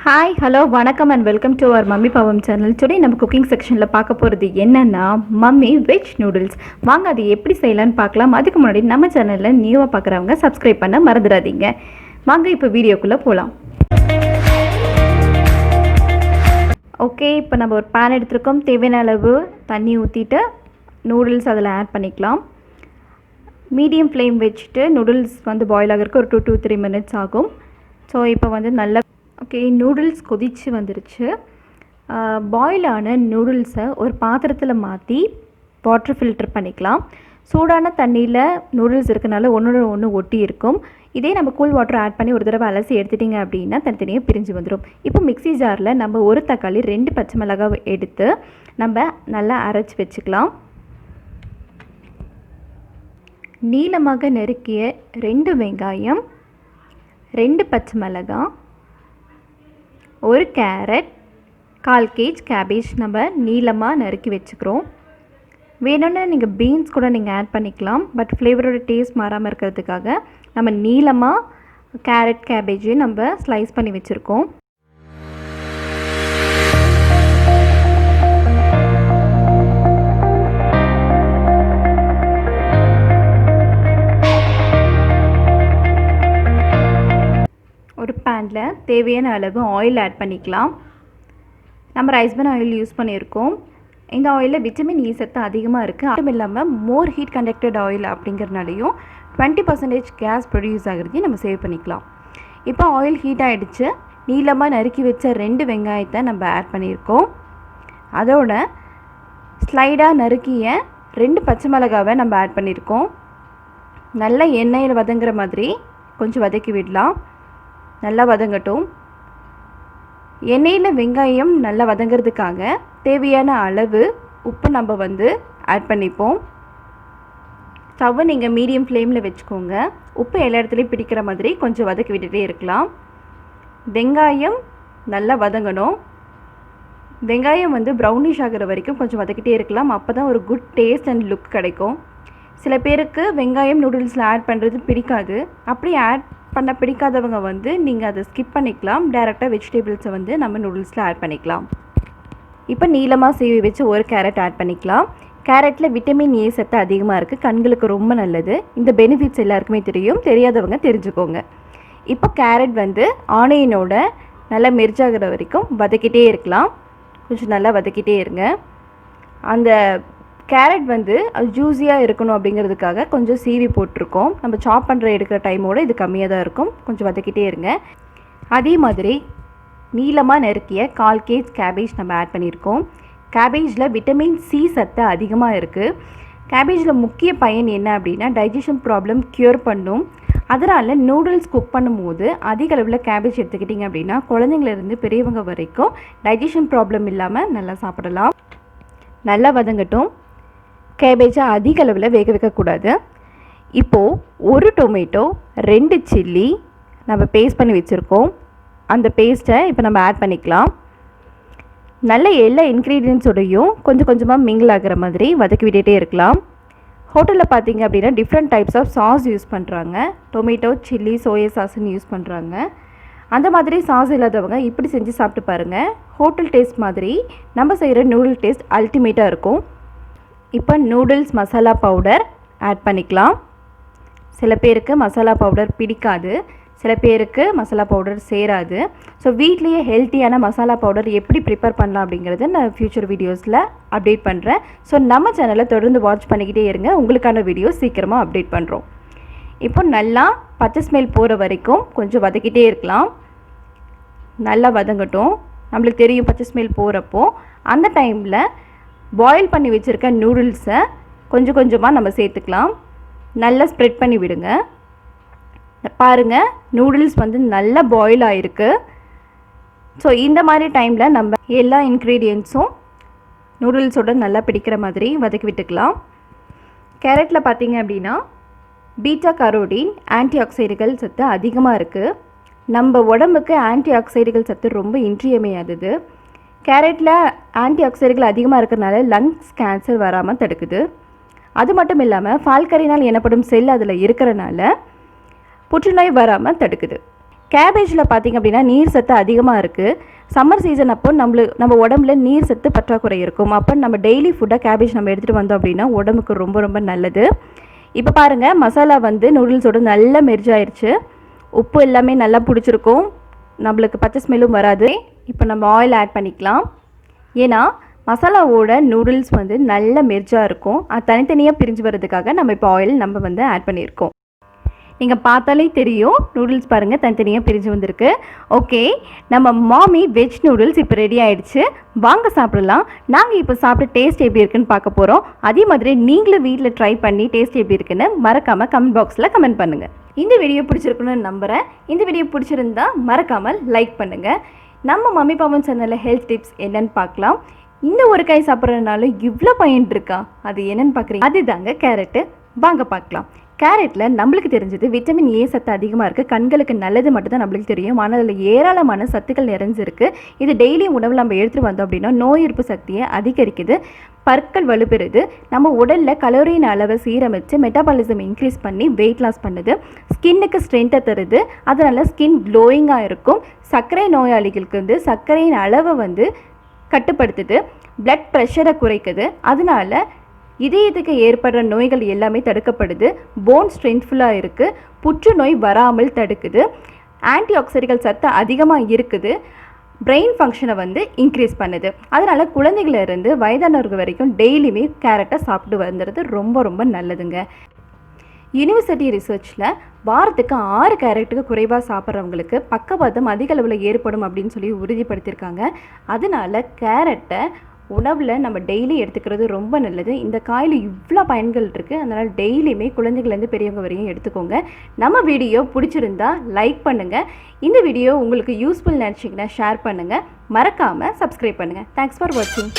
Hi hello வணக்கம் and welcome to our mummy பாவம் channel. Today நம்ம குக்கிங் செக்ஷனில் பார்க்க போகிறது என்னென்னா மம்மி வெஜ் நூடுல்ஸ். வாங்க அது எப்படி செய்யலான்னு பார்க்கலாம். அதுக்கு முன்னாடி நம்ம சேனலில் நியூவாக பார்க்குறவங்க சப்ஸ்கிரைப் பண்ண மறந்துடாதீங்க. வாங்க இப்போ வீடியோக்குள்ளே போகலாம். ஓகே, இப்போ நம்ம ஒரு பேன் எடுத்துருக்கோம். தேவையான அளவு தண்ணி ஊற்றிட்டு நூடுல்ஸ் அதில் ஆட் பண்ணிக்கலாம். மீடியம் ஃப்ளேம் வச்சுட்டு நூடுல்ஸ் வந்து பாயில் ஆகிறதுக்கு ஒரு 2 to 3 minutes ஆகும். ஸோ இப்போ வந்து நல்லா ஓகே, நூடுல்ஸ் கொதித்து வந்துருச்சு. பாயில் ஆன நூடுல்ஸை ஒரு பாத்திரத்தில் மாற்றி வாட்டர் ஃபில்டர் பண்ணிக்கலாம். சூடான தண்ணியில் நூடுல்ஸ் இருக்கனால ஒன்றோட ஒன்று ஒட்டி இருக்கும். இதே நம்ம கூல் வாட்டர் ஆட் பண்ணி ஒரு தடவை அலசி எடுத்துட்டிங்க அப்படின்னா தனித்தனியாக பிரிஞ்சு வந்துடும். இப்போ மிக்ஸி ஜாரில் நம்ம ஒரு தக்காளி 2 பச்சை மிளகாய் எடுத்து நம்ம நல்லா அரைச்சி வச்சுக்கலாம். நீளமாக நறுக்கிய 2 வெங்காயம், 2 பச்சை மிளகாய், 1 கேரட், 1/4 kg கேபேஜ் நம்ம நீளமாக நறுக்கி வச்சுக்கிறோம். வேணும்னா நீங்கள் பீன்ஸ் கூட நீங்கள் ஆட் பண்ணிக்கலாம். பட் ஃப்ளேவரோட டேஸ்ட் மாறாமல் இருக்கிறதுக்காக நம்ம நீளமாக கேரட் கேபேஜை நம்ம ஸ்லைஸ் பண்ணி வச்சுருக்கோம். ஒரு பேனில் தேவையான அளவு ஆயில் ஆட் பண்ணிக்கலாம். நம்ம ரைஸ் பன் ஆயில் யூஸ் பண்ணியிருக்கோம். இந்த ஆயிலில் விட்டமின் இ சத்து அதிகமாக இருக்குது. அதுவும் இல்லாமல் மோர் ஹீட் கண்டக்டட் ஆயில் அப்படிங்கிறனாலையும் 20% கேஸ் ப்ரொடியூஸ் ஆகிறதையும் நம்ம சேவ் பண்ணிக்கலாம். இப்போ ஆயில் ஹீட் ஆகிடுச்சு. நீளமாக நறுக்கி வச்ச 2 வெங்காயத்தை நம்ம ஆட் பண்ணியிருக்கோம். அதோட ஸ்லைடாக நறுக்கிய 2 பச்சை மிளகாவை நம்ம ஆட் பண்ணியிருக்கோம். நல்லா எண்ணெயில் வதங்குற மாதிரி கொஞ்சம் வதக்கி விடலாம். நல்லா வதங்கட்டும். எண்ணெயில் வெங்காயம் நல்லா வதங்கிறதுக்காக தேவையான அளவு உப்பு நம்ம வந்து ஆட் பண்ணிப்போம். ஸ்டவ்வை நீங்கள் மீடியம் ஃப்ளேமில் வச்சுக்கோங்க. உப்பு எல்லா இடத்துலையும் பிடிக்கிற மாதிரி கொஞ்சம் வதக்கி விட்டுகிட்டே இருக்கலாம். வெங்காயம் நல்லா வதங்கணும். வெங்காயம் வந்து ப்ரௌனிஷ் ஆகிற வரைக்கும் கொஞ்சம் வதக்கிட்டே இருக்கலாம். அப்போ தான் ஒரு குட் டேஸ்ட் அண்ட் லுக் கிடைக்கும். சில பேருக்கு வெங்காயம் நூடுல்ஸில் ஆட் பண்ணுறது பிடிக்காது. அப்படி ஆட் பண்ண பிடிக்காதவங்க வந்து நீங்கள் அதை ஸ்கிப் பண்ணிக்கலாம். டேரெக்டாக வெஜிடபிள்ஸை வந்து நம்ம நூடுல்ஸில் ஆட் பண்ணிக்கலாம். இப்போ நீளமாக சீவி வச்சு 1 கேரட் ஆட் பண்ணிக்கலாம். கேரட்டில் விட்டமின் ஏ சத்து அதிகமாக இருக்குது. கண்களுக்கு ரொம்ப நல்லது. இந்த பெனிஃபிட்ஸ் எல்லாருக்குமே தெரியும். தெரியாதவங்க தெரிஞ்சுக்கோங்க. இப்போ கேரட் வந்து ஆனியனோட நல்லா மெர்ஜாகிற வரைக்கும் வதக்கிட்டே இருக்கலாம். கொஞ்சம் நல்லா வதக்கிட்டே இருங்க. அந்த கேரட் வந்து அது ஜூஸியாக இருக்கணும் அப்படிங்கிறதுக்காக கொஞ்சம் சீவி போட்டிருக்கோம். நம்ம சாப் பண்ணுற எடுக்கிற டைமோடு இது கம்மியாக தான் இருக்கும். கொஞ்சம் வதக்கிட்டே இருங்க. அதே மாதிரி நீளமாக நறுக்கிய 1/4 kg கேபேஜ் நம்ம ஆட் பண்ணியிருக்கோம். கேபேஜில் விட்டமின் சி சத்து அதிகமாக இருக்குது. கேபேஜில் முக்கிய பயன் என்ன அப்படின்னா டைஜஷன் ப்ராப்ளம் க்யூர் பண்ணும். அதனால் நூடுல்ஸ் குக் பண்ணும்போது அதிக அளவில் கேபேஜ் எடுத்துக்கிட்டிங்க அப்படின்னா குழந்தைங்களிருந்து பெரியவங்க வரைக்கும் டைஜஷன் ப்ராப்ளம் இல்லாமல் நல்லா சாப்பிடலாம். நல்லா வதங்கட்டும். கேபேஜை அதிக அளவில் வேக வைக்கக்கூடாது. இப்போது 1 டொமேட்டோ, 2 சில்லி நம்ம பேஸ்ட் பண்ணி வச்சுருக்கோம். அந்த பேஸ்ட்டை இப்போ நம்ம ஆட் பண்ணிக்கலாம். நல்ல எல்லா இன்க்ரீடியன்ஸோடையும் கொஞ்சம் கொஞ்சமாக மிங்கிள் ஆகிற மாதிரி வதக்கி விட்டுகிட்டே இருக்கலாம். ஹோட்டலில் பார்த்தீங்க அப்படின்னா different types of sauce use பண்ணுறாங்க. டொமேட்டோ, சில்லி, சோயா சாஸ்ன்னு யூஸ் பண்ணுறாங்க. அந்த மாதிரி சாஸ் இல்லாதவங்க இப்படி செஞ்சு சாப்பிட்டு பாருங்கள். ஹோட்டல் டேஸ்ட் மாதிரி நம்ம செய்கிற நூடுல் டேஸ்ட் அல்டிமேட்டாக இருக்கும். இப்போ நூடுல்ஸ் மசாலா பவுடர் ஆட் பண்ணிக்கலாம். சில பேருக்கு மசாலா பவுடர் பிடிக்காது. சில பேருக்கு மசாலா பவுடர் சேராது. ஸோ வீட்லேயே ஹெல்த்தியான மசாலா பவுடர் எப்படி ப்ரிப்பேர் பண்ணலாம் அப்படிங்கிறத நான் ஃப்யூச்சர் வீடியோஸில் அப்டேட் பண்ணுறேன். ஸோ நம்ம சேனலை தொடர்ந்து வாட்ச் பண்ணிக்கிட்டே இருங்க. உங்களுக்கான வீடியோஸ் சீக்கிரமாக அப்டேட் பண்ணுறோம். இப்போ நல்லா பச்சை ஸ்மெல் போகிற வரைக்கும் கொஞ்சம் வதக்கிட்டே இருக்கலாம். நல்லா வதங்கட்டும். நம்மளுக்கு தெரியும் பச்சை ஸ்மெல் போகிறப்போ அந்த டைமில் பாயில் பண்ணி வச்சுருக்க நூடுல்ஸை கொஞ்சம் கொஞ்சமாக நம்ம சேர்த்துக்கலாம். நல்லா ஸ்ப்ரெட் பண்ணி விடுங்க. பாருங்கள், நூடுல்ஸ் வந்து நல்லா பாயில் ஆகிருக்கு. ஸோ இந்த மாதிரி டைமில் நம்ம எல்லா இன்க்ரீடியன்ட்ஸும் நூடுல்ஸோட நல்லா பிடிக்கிற மாதிரி வதக்கி விட்டுக்கலாம். கேரட்டில் பார்த்தீங்க அப்படின்னா பீட்டா கரோட்டின் ஆன்டி ஆக்சைடுகள் சத்து அதிகமாக இருக்குது. நம்ம உடம்புக்கு ஆன்டி ஆக்சைடுகள் சத்து ரொம்ப இன்றியமையாதது. கேரட்டில் ஆன்டி ஆக்சைடுகள் அதிகமாக இருக்கிறனால லங்ஸ் கேன்சர் வராமல் தடுக்குது. அது மட்டும் இல்லாமல் ஃபால்கரினால் எனப்படும் செல் அதில் இருக்கிறனால புற்றுநோய் வராமல் தடுக்குது. கேபேஜில் பார்த்திங்க அப்படின்னா நீர் சத்து அதிகமாக இருக்குது. சம்மர் சீசன் அப்போ நம்ம உடம்புல நீர் சத்து பற்றாக்குறை இருக்கும். அப்போ நம்ம டெய்லி ஃபுட்டாக கேபேஜ் நம்ம எடுத்துகிட்டு வந்தோம் அப்படின்னா உடம்புக்கு ரொம்ப ரொம்ப நல்லது. இப்போ பாருங்கள், மசாலா வந்து நூடுல்ஸோடு நல்லா மெர்ஜ் ஆயிடுச்சு. உப்பு எல்லாமே நல்லா பிடிச்சிருக்கும், நம்மளுக்கு பச்சை ஸ்மெல்லும் வராது. இப்போ நம்ம ஆயில் ஆட் பண்ணிக்கலாம். ஏன்னா மசாலாவோட நூடுல்ஸ் வந்து நல்ல மெர்ஜாக இருக்கும். அது தனித்தனியாக பிரிஞ்சு வர்றதுக்காக நம்ம இப்போ ஆயில் நம்ம வந்து ஆட் பண்ணியிருக்கோம். நீங்கள் பார்த்தாலே தெரியும், நூடுல்ஸ் பாருங்கள் தனித்தனியாக பிரிஞ்சு வந்திருக்கு. ஓகே, நம்ம மாமி வெஜ் நூடுல்ஸ் இப்போ ரெடி ஆகிடுச்சு. வாங்க சாப்பிடலாம். நாங்கள் இப்போ சாப்பிட்டு டேஸ்ட் எப்படி இருக்குன்னு பார்க்க போகிறோம். அதே மாதிரி நீங்களும் வீட்டில் ட்ரை பண்ணி டேஸ்ட் எப்படி இருக்குன்னு மறக்காமல் கமெண்ட் பாக்ஸில் கமெண்ட் பண்ணுங்கள். இந்த வீடியோ பிடிச்சிருக்குன்னு நம்புகிறேன். இந்த வீடியோ பிடிச்சிருந்தா மறக்காமல் லைக் பண்ணுங்கள். நம்ம மம்மி பாவம் சேனலில் ஹெல்த் டிப்ஸ் என்னென்னு பார்க்கலாம். இந்த ஒரு காய் சாப்பிட்றதுனால இவ்வளோ பயன் இருக்கா? அது என்னென்னு பார்க்குறீங்க? அதுதாங்க கேரட்டு. வாங்க பார்க்கலாம். கேரட்டில் நம்மளுக்கு தெரிஞ்சது விட்டமின் ஏ சத்து அதிகமாக இருக்குது. கண்களுக்கு நல்லது மட்டும் தான் நம்மளுக்கு தெரியும். ஆனால் அதில் ஏராளமான சத்துக்கள் நிறைஞ்சிருக்கு. இது டெய்லி உணவில் நம்ம எடுத்துகிட்டு வந்தோம் அப்படின்னா நோய் எதிர்ப்பு சக்தியை அதிகரிக்குது, பற்கள் வலுப்பெறுது, நம்ம உடலில் கலோரியின் அளவை சீரமைச்சு மெட்டாபாலிசம் இன்க்ரீஸ் பண்ணி வெயிட் லாஸ் பண்ணுது, ஸ்கின்னுக்கு ஸ்ட்ரென்த்தை தருது, அதனால் ஸ்கின் க்ளோயிங்காக இருக்கும். சர்க்கரை நோயாளிகளுக்கு வந்து சர்க்கரையின் அளவை வந்து கட்டுப்படுத்துது, பிளட் ப்ரெஷரை குறைக்குது, அதனால இதயத்துக்கு ஏற்படுற நோய்கள் எல்லாமே தடுக்கப்படுது, போன் ஸ்ட்ரென்த்ஃபுல்லாக இருக்குது, புற்றுநோய் வராமல் தடுக்குது, ஆன்டி ஆக்சிடென்ட்கள் சத்து அதிகமாக இருக்குது, பிரெயின் ஃபங்க்ஷனை வந்து இன்க்ரீஸ் பண்ணுது. அதனால் குழந்தைகளிலிருந்து வயதானவர்கள் வரைக்கும் டெய்லியுமே கேரட்டை சாப்பிட்டு வந்துடுறது ரொம்ப ரொம்ப நல்லதுங்க. யூனிவர்சிட்டி ரிசர்ச்சில் வாரத்துக்கு 6 கேரட்டுக்கு குறைவாக சாப்பிட்றவங்களுக்கு பக்கவாதம் அதிக அளவில் ஏற்படும் அப்படின்னு சொல்லி உறுதிப்படுத்தியிருக்காங்க. அதனால் கேரட்டை உணவில் நம்ம டெய்லி எடுத்துக்கிறது ரொம்ப நல்லது. இந்த காயில் இவ்வளோ பயன்கள் இருக்குது. அதனால் டெய்லியுமே குழந்தைகள்லேருந்து பெரியவங்க வரையும் எடுத்துக்கோங்க. நம்ம வீடியோ பிடிச்சிருந்தா லைக் பண்ணுங்கள். இந்த வீடியோ உங்களுக்கு யூஸ்ஃபுல் நினச்சிங்கன்னா ஷேர் பண்ணுங்கள். மறக்காமல் சப்ஸ்கிரைப் பண்ணுங்கள். தேங்க்ஸ் ஃபார் வாட்சிங்.